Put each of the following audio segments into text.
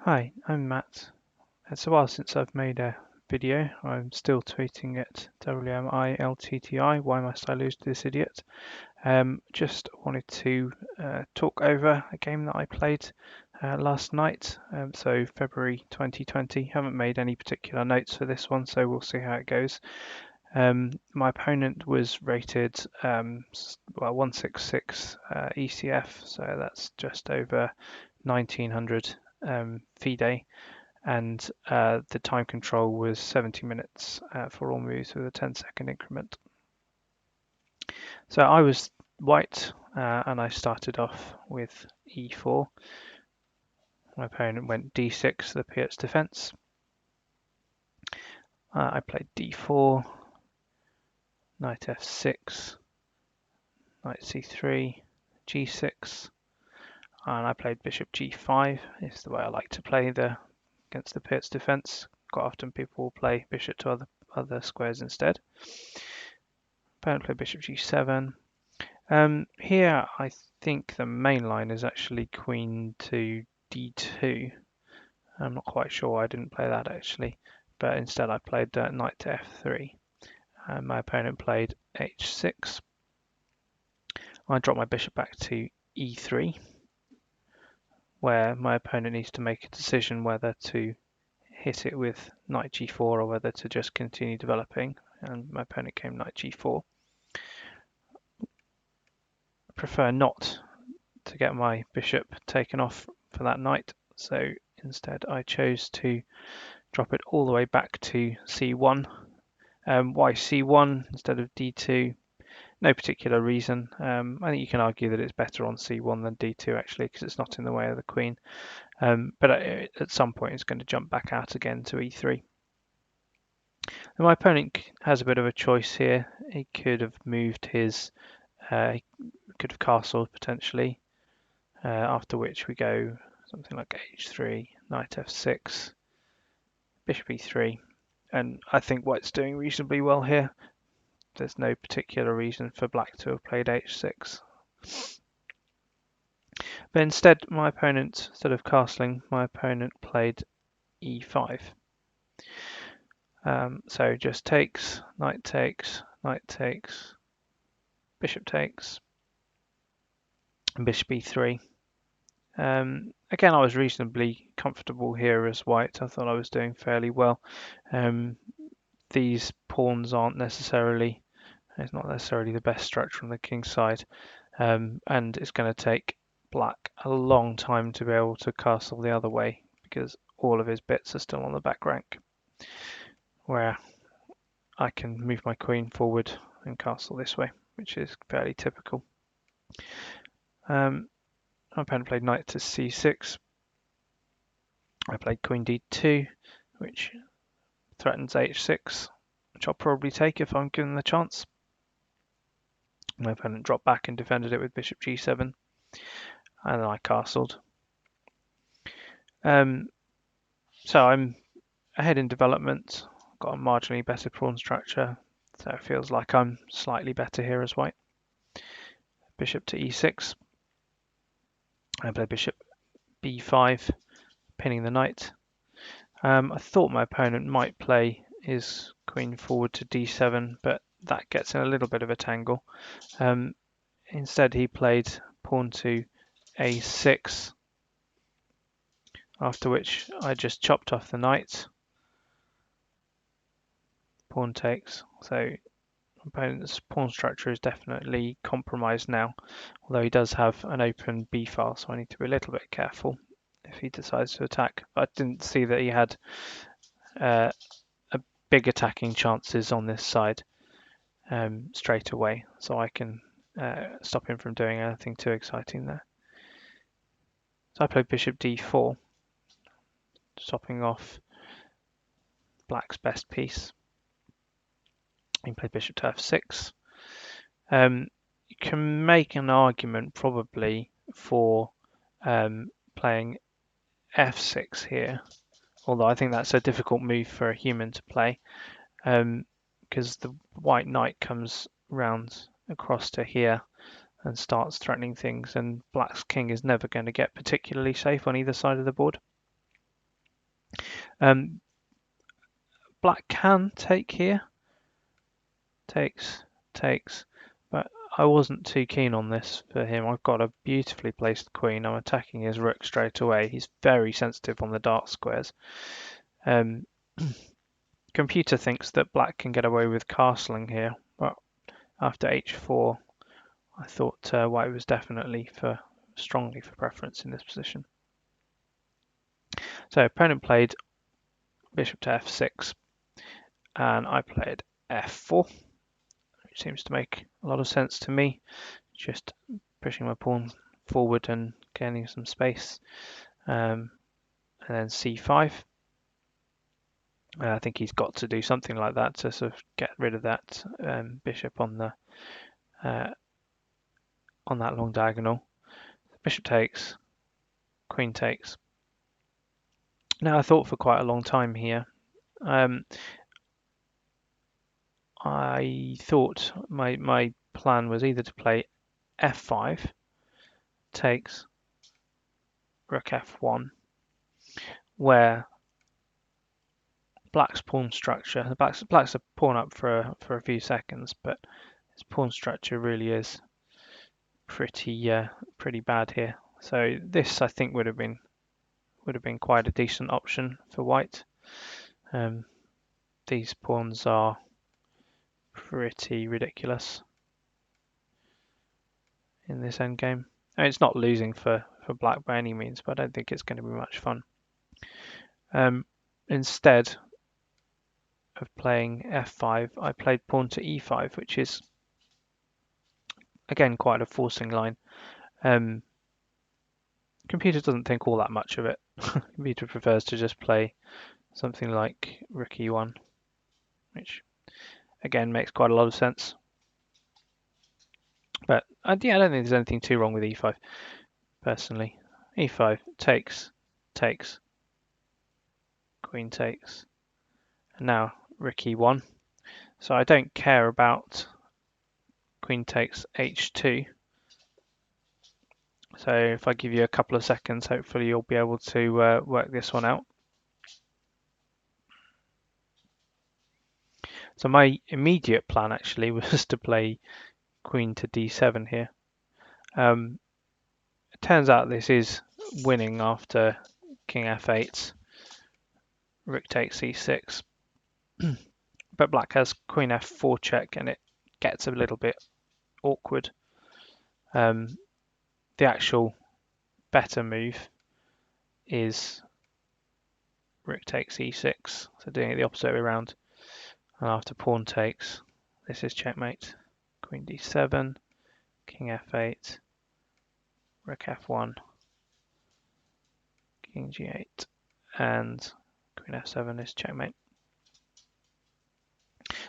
Hi, I'm Matt. It's a while since I've made a video. I'm still tweeting at WMILTTI. Why must I lose to this idiot? Just wanted to talk over a game that I played last night. So February 2020. Haven't made any particular notes for this one, so we'll see how it goes. My opponent was rated 166 ECF, so that's just over 1900 FIDE, and the time control was 70 minutes for all moves with a 10-second increment. So I was white, and I started off with e4. My opponent went d6, the Piot's defense. I played d4, knight f6, knight c3, g6, and I played bishop g5. It's the way I like to play against the Piot's defense. Quite often people will play bishop to other squares instead. Opponent played bishop g7. Here I think the main line is actually queen to d2. I'm not quite sure why I didn't play that actually, but instead I played knight to f3. My opponent played h6. I dropped my bishop back to e3, where my opponent needs to make a decision whether to hit it with knight g4 or whether to just continue developing, and my opponent came knight g4. I prefer not to get my bishop taken off for that knight, so instead I chose to drop it all the way back to c1. Why c1 instead of d2? No particular reason. I think you can argue that it's better on c1 than d2 actually, because it's not in the way of the queen. But at some point it's going to jump back out again to e3. And my opponent has a bit of a choice here. He could have moved his, he could have castled potentially, after which we go something like h3, knight f6, bishop e3, and I think white's doing reasonably well here. There's no particular reason for black to have played h6. But instead, instead of castling, my opponent played e5. So just takes, knight takes, bishop takes, and bishop e3. Again, I was reasonably comfortable here as white. I thought I was doing fairly well. These pawns aren't necessarily, it's not necessarily the best structure on the king's side, and it's going to take black a long time to be able to castle the other way because all of his bits are still on the back rank, where I can move my queen forward and castle this way, which is fairly typical. My opponent played knight to c6. I played queen d2, which threatens h6, which I'll probably take if I'm given the chance. My opponent dropped back and defended it with bishop g7, and then I castled. So I'm ahead in development, got a marginally better pawn structure, so it feels like I'm slightly better here as white. Bishop to e6. I play bishop b5, pinning the knight. I thought my opponent might play his queen forward to d7, but that gets in a little bit of a tangle. Instead, he played pawn to a6, after which I just chopped off the knight. Pawn takes. So opponent's pawn structure is definitely compromised now, although he does have an open b file, so I need to be a little bit careful if he decides to attack. But I didn't see that he had a big attacking chances on this side straight away, so I can stop him from doing anything too exciting there. So I played bishop d4, stopping off black's best piece. He played bishop to f6. You can make an argument probably for playing f6 here, although I think that's a difficult move for a human to play, because the white knight comes round across to here and starts threatening things, and black's king is never going to get particularly safe on either side of the board. Black can take here. Takes, but I wasn't too keen on this for him. I've got a beautifully placed queen. I'm attacking his rook straight away. He's very sensitive on the dark squares. Computer thinks that black can get away with castling here, but after h4, I thought white was definitely strongly for preference in this position. So opponent played bishop to f6, and I played f4, which seems to make a lot of sense to me. Just pushing my pawn forward and gaining some space, and then c5. I think he's got to do something like that to sort of get rid of that bishop on that long diagonal. Bishop takes, queen takes. Now I thought for quite a long time here. I thought my plan was either to play f5 takes, rook f1, where black's pawn structure, black's a pawn up for a few seconds, but his pawn structure really is pretty bad here. So this I think would have been quite a decent option for white. These pawns are pretty ridiculous in this endgame. I mean, it's not losing for black by any means, but I don't think it's going to be much fun. Instead of playing f5, I played pawn to e5, which is again quite a forcing line. Computer doesn't think all that much of it. Computer prefers to just play something like rook e1, which again makes quite a lot of sense. But yeah, I don't think there's anything too wrong with e5 personally. e5 takes, queen takes, and now rook e1. So I don't care about queen takes h2. So if I give you a couple of seconds, hopefully you'll be able to work this one out. So my immediate plan actually was to play queen to d7 here. It turns out this is winning after king f8, rook takes e6. But black has queen f4 check, and it gets a little bit awkward. The actual better move is rook takes e6, so doing it the opposite way around. And after pawn takes, this is checkmate. Queen d7, king f8, rook f1, king g8, and queen f7 is checkmate.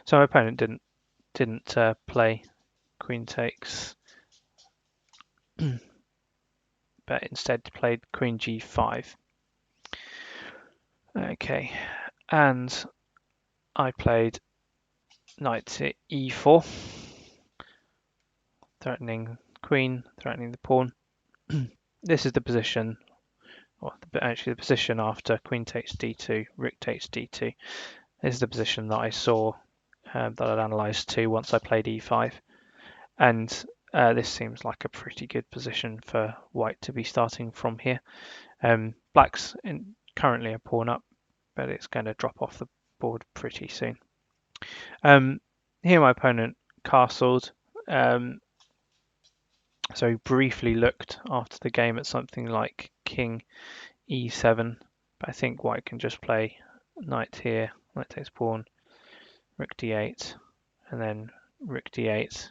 So my opponent didn't play queen takes, but instead played queen g5. Okay, and I played knight to e4, threatening queen, threatening the pawn. This is the position, or actually the position after queen takes d2, rook takes d2. This is the position that I saw that I'd analysed too once I played e5, and this seems like a pretty good position for white to be starting from here. Black's currently a pawn up, but it's going to drop off the board pretty soon. Here my opponent castled, so he briefly looked after the game at something like king e7, but I think white can just play knight here, knight takes pawn, rook d8, and then rook d8.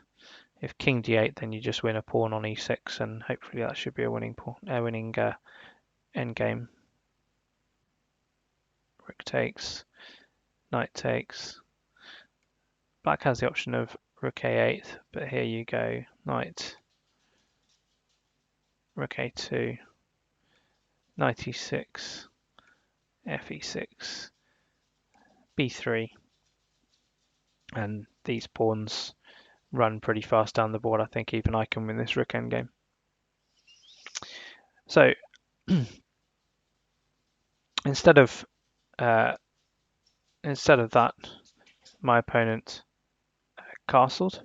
If king d8, then you just win a pawn on e6, and hopefully that should be a winning endgame. Rook takes, knight takes. Black has the option of rook a8, but here you go, knight, rook a2, knight e6, fe6, b3, and these pawns run pretty fast down the board. I think even I can win this rook endgame. So instead of instead of that, my opponent castled.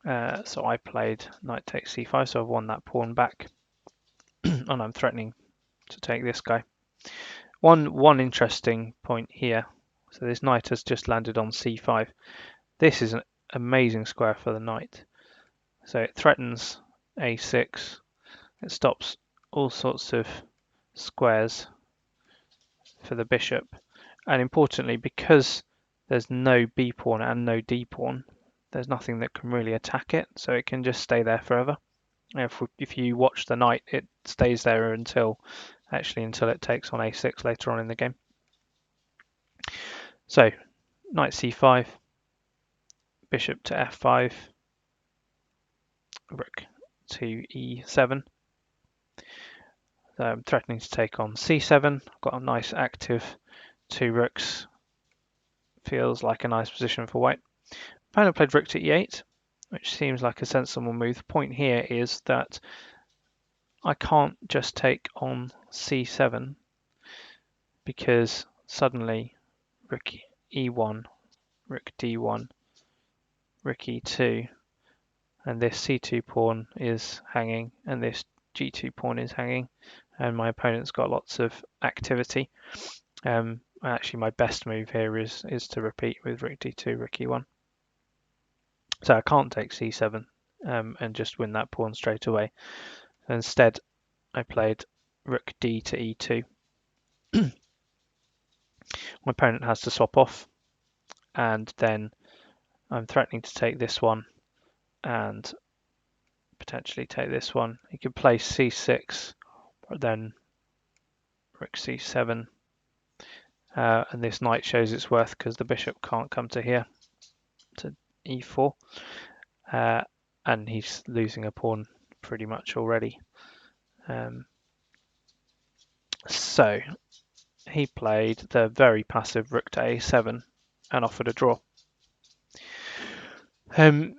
So I played knight takes c5, so I've won that pawn back. And I'm threatening to take this guy. One interesting point here. So this knight has just landed on c5. This is an amazing square for the knight. So it threatens a6. It stops all sorts of squares for the bishop. And importantly, because there's no b pawn and no d pawn, there's nothing that can really attack it. So it can just stay there forever. If you watch the knight, it stays there until it takes on a6 later on in the game. So knight c5, bishop to f5, rook to e7. So I'm threatening to take on c7. I've got a nice active two rooks. Feels like a nice position for white. Opponent played rook to e8, which seems like a sensible move. The point here is that I can't just take on c7 because suddenly rook e1, rook d1, rook e2, and this c2 pawn is hanging, and this g2 pawn is hanging, and my opponent's got lots of activity. Actually, my best move here is to repeat with rook d2, rook e1. So I can't take c7 and just win that pawn straight away. Instead, I played rook d to e2. My opponent has to swap off, and then I'm threatening to take this one and potentially take this one. He could play c6, but then rook c7, and this knight shows its worth because the bishop can't come to here, to e4, and he's losing a pawn pretty much already. So he played the very passive rook to a7 and offered a draw. So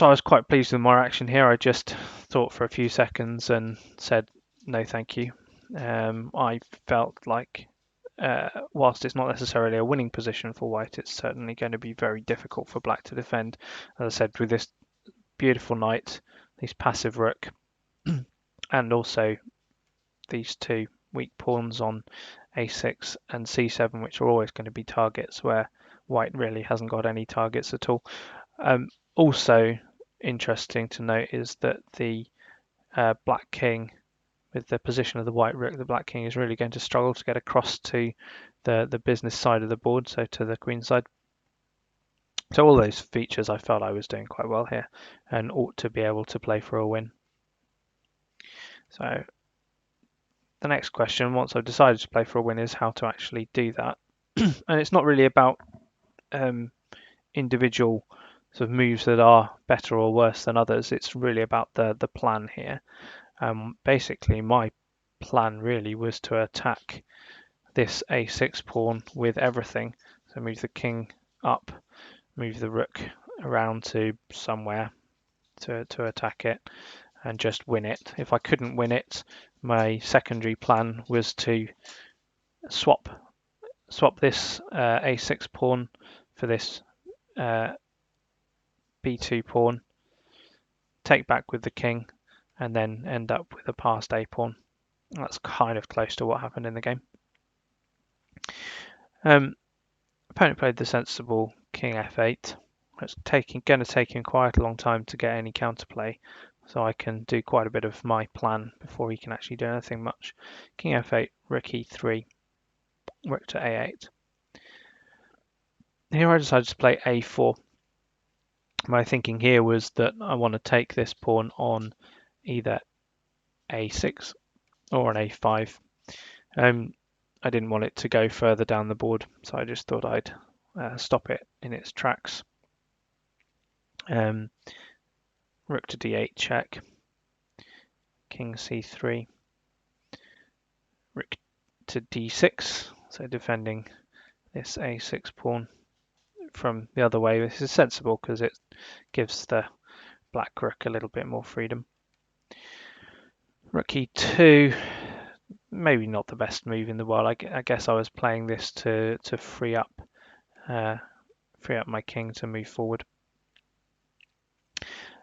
I was quite pleased with my action here. I just thought for a few seconds and said no thank you. I felt like whilst it's not necessarily a winning position for white, it's certainly going to be very difficult for black to defend. As I said, with this beautiful knight, this passive rook, and also these two weak pawns on a6 and c7, which are always going to be targets where white really hasn't got any targets at all. Also interesting to note is that the black king, with the position of the white rook, the black king is really going to struggle to get across to the business side of the board, so to the queen side. So all those features I felt I was doing quite well here and ought to be able to play for a win. So the next question, once I've decided to play for a win, is how to actually do that. And it's not really about individual sort of moves that are better or worse than others. It's really about the plan here. Basically, my plan really was to attack this a6 pawn with everything. So move the king up, move the rook around to somewhere to attack it, and just win it. If I couldn't win it, my secondary plan was to swap this a6 pawn for this b2 pawn, take back with the king, and then end up with a passed a pawn. That's kind of close to what happened in the game. Opponent played the sensible king f8. It's going to take him quite a long time to get any counterplay, so I can do quite a bit of my plan before he can actually do anything much. King f8, rook e3, rook to a8. Here I decided to play a4. My thinking here was that I want to take this pawn on either a6 or an a5. I didn't want it to go further down the board, so I just thought I'd stop it in its tracks. Rook to d8 check, king c3, rook to d6, so defending this a6 pawn from the other way. This is sensible because it gives the black rook a little bit more freedom. Rook e2, maybe not the best move in the world. I guess I was playing this to free up my king to move forward.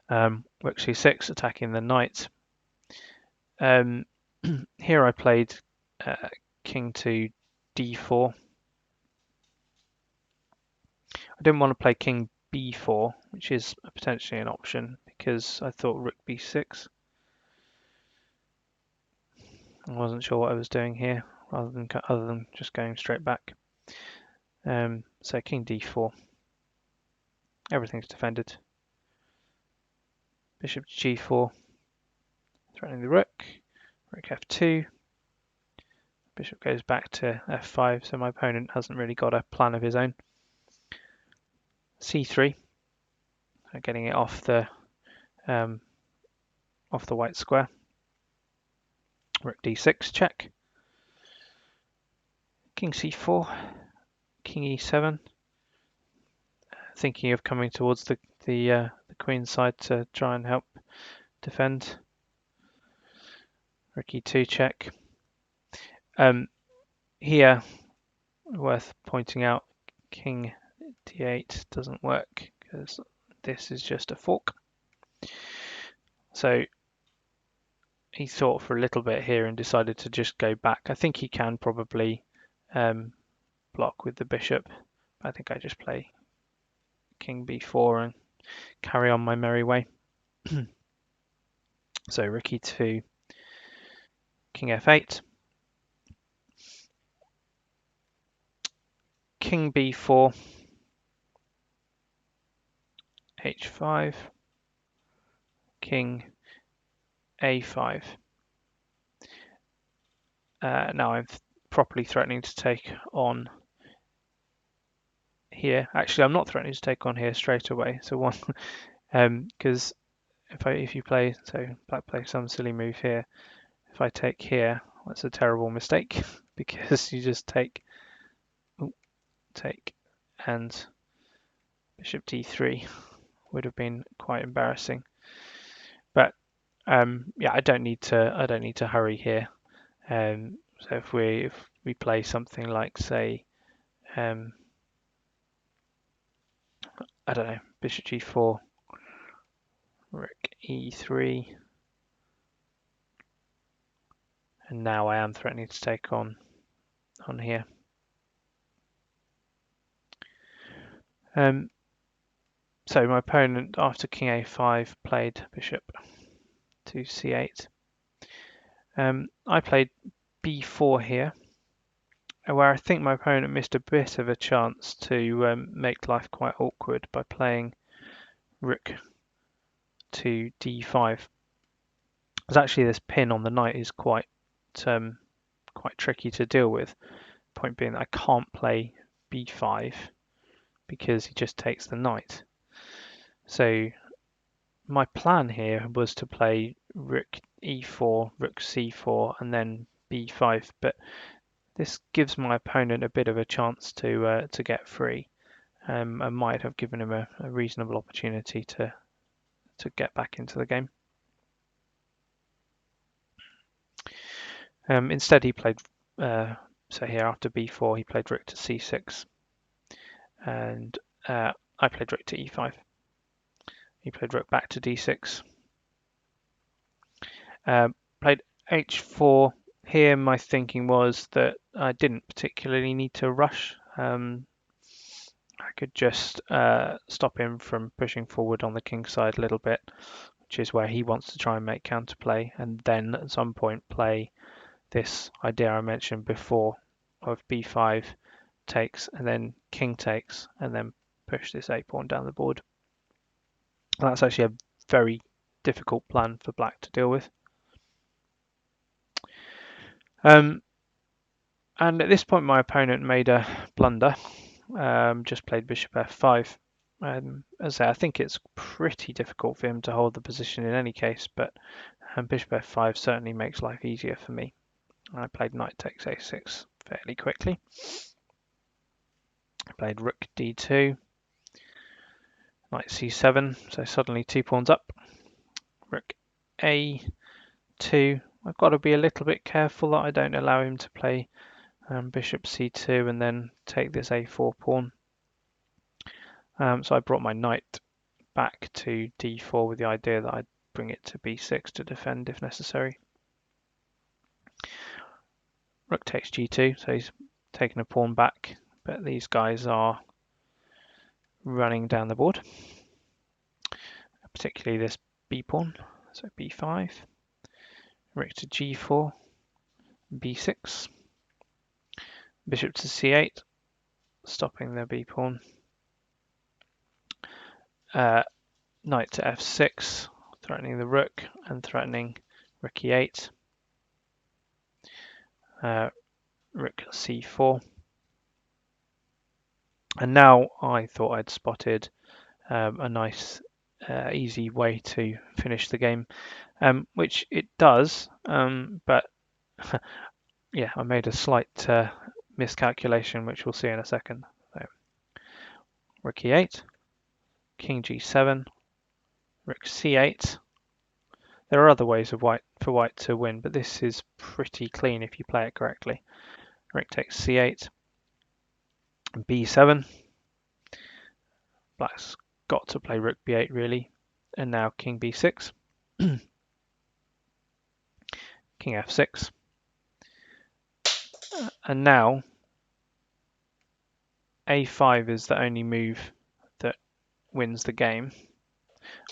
Rook c6, attacking the knight. Here I played king to d4. I didn't want to play king b4, which is potentially an option, because I thought rook b6. I wasn't sure what I was doing here, other than just going straight back. So king d4. Everything's defended. Bishop g4, threatening the rook. Rook f2. Bishop goes back to f5, so my opponent hasn't really got a plan of his own. c3, so getting it off the white square. Rook d6, check. King c4, king e7. Thinking of coming towards the queen side to try and help defend. Rook e2, check. Here, worth pointing out, king d8 doesn't work because this is just a fork. So he thought for a little bit here and decided to just go back. I think he can probably block with the bishop. I think I just play king b4 and carry on my merry way. So rook e2, king f8, king b4, h5, king a5. Now I'm properly threatening to take on here. Actually, I'm not threatening to take on here straight away. So one, because if you play, so black plays some silly move here. If I take here, that's a terrible mistake because you just take and bishop d3 would have been quite embarrassing. But yeah, I don't need to hurry here. So if we play something like, say, I don't know, bishop g4, rook e3, and now I am threatening to take on here. So my opponent, after king a5, played bishop to c8. I played b4 here, where I think my opponent missed a bit of a chance to make life quite awkward by playing rook to d5. Because actually this pin on the knight is quite tricky to deal with. Point being that I can't play b5 because he just takes the knight. So my plan here was to play rook e4, rook c4, and then b5, but this gives my opponent a bit of a chance to get free. I might have given him a reasonable opportunity to get back into the game. Instead, he played, so here after b4, he played rook to c6, and I played rook to e5. He played rook back to d6. Played h4. Here, my thinking was that I didn't particularly need to rush. I could just stop him from pushing forward on the king side a little bit, which is where he wants to try and make counterplay, and then at some point play this idea I mentioned before of b5 takes, and then king takes, and then push this a pawn down the board. And that's actually a very difficult plan for black to deal with. And at this point, my opponent made a blunder. Just played bishop f5. As I say, I think it's pretty difficult for him to hold the position in any case, but bishop f5 certainly makes life easier for me. I played knight takes a6 fairly quickly. I played rook d2, knight c7, so suddenly 2 pawns up. Rook a2, I've got to be a little bit careful that I don't allow him to play bishop c2 and then take this a4 pawn. So I brought my knight back to d4 with the idea that I'd bring it to b6 to defend if necessary. Rook takes g2, so he's taken a pawn back, but these guys are running down the board, particularly this b pawn, so b5, rook to g4, b6, bishop to c8, stopping the b pawn, knight to f6, threatening the rook and threatening rook e8, rook c4, and now I thought I'd spotted a nice easy way to finish the game, which it does, but yeah, I made a slight miscalculation, which we'll see in a second. So, rook e8, king g7, rook c8. There are other ways for white to win, but this is pretty clean if you play it correctly. Rook takes c8, b7. Black's got to play rook b8 really, and now king b6, king f6, and now a5 is the only move that wins the game.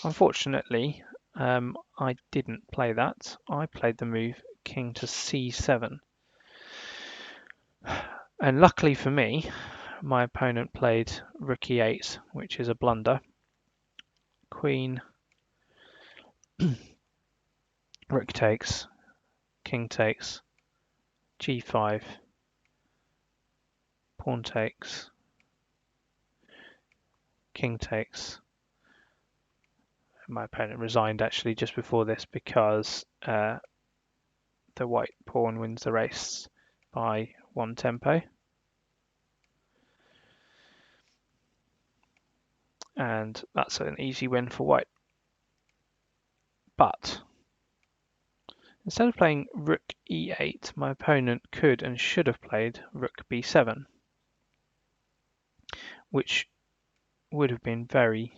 Unfortunately, I didn't play that. I played the move king to c7. And luckily for me, my opponent played rook e8, which is a blunder. Queen, rook takes, king takes, g5, pawn takes, king takes. My opponent resigned actually just before this because the white pawn wins the race by one tempo. And that's an easy win for white. But instead of playing rook e8, my opponent could and should have played rook b7, which would have been very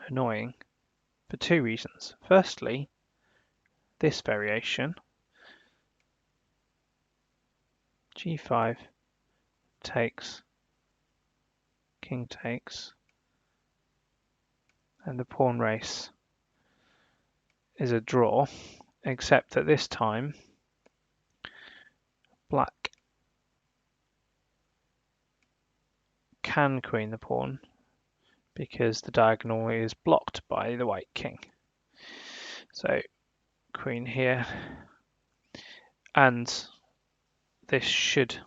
annoying for two reasons. Firstly, this variation, g5 takes, king takes, and the pawn race is a draw, except that this time black can queen the pawn because the diagonal is blocked by the white king. So queen here, and this should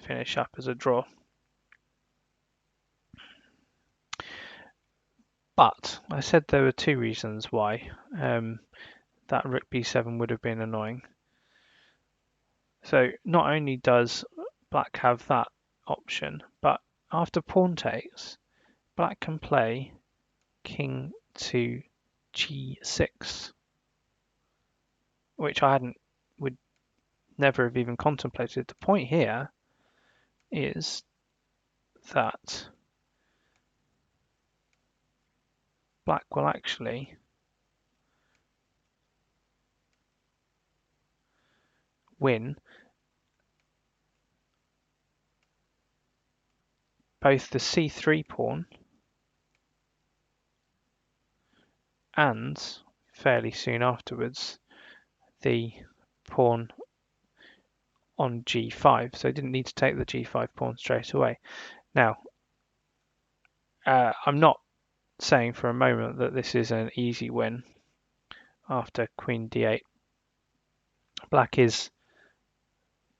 finish up as a draw. But I said there were two reasons why that rook b7 would have been annoying. So not only does black have that option, but after pawn takes, black can play king to g6, which would never have even contemplated. The point here is that black will actually win both the c3 pawn and fairly soon afterwards the pawn on g5, so I didn't need to take the g5 pawn straight away. Now, I'm not saying for a moment that this is an easy win after queen d8. Black is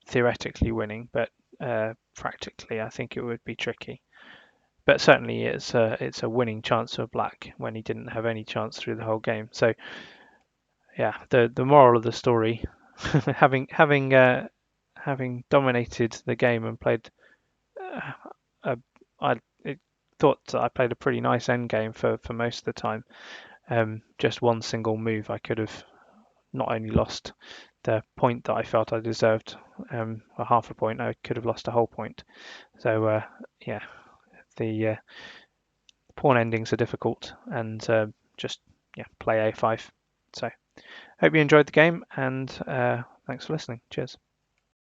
theoretically winning, but practically I think it would be tricky. But certainly it's a winning chance for black when he didn't have any chance through the whole game. So yeah, the moral of the story, having dominated the game and played, I thought I played a pretty nice end game for most of the time. Just one single move I could have not only lost the point that I felt I deserved, a half a point, I could have lost a whole point. So yeah, the pawn endings are difficult, and just play a5. So hope you enjoyed the game, and thanks for listening. Cheers.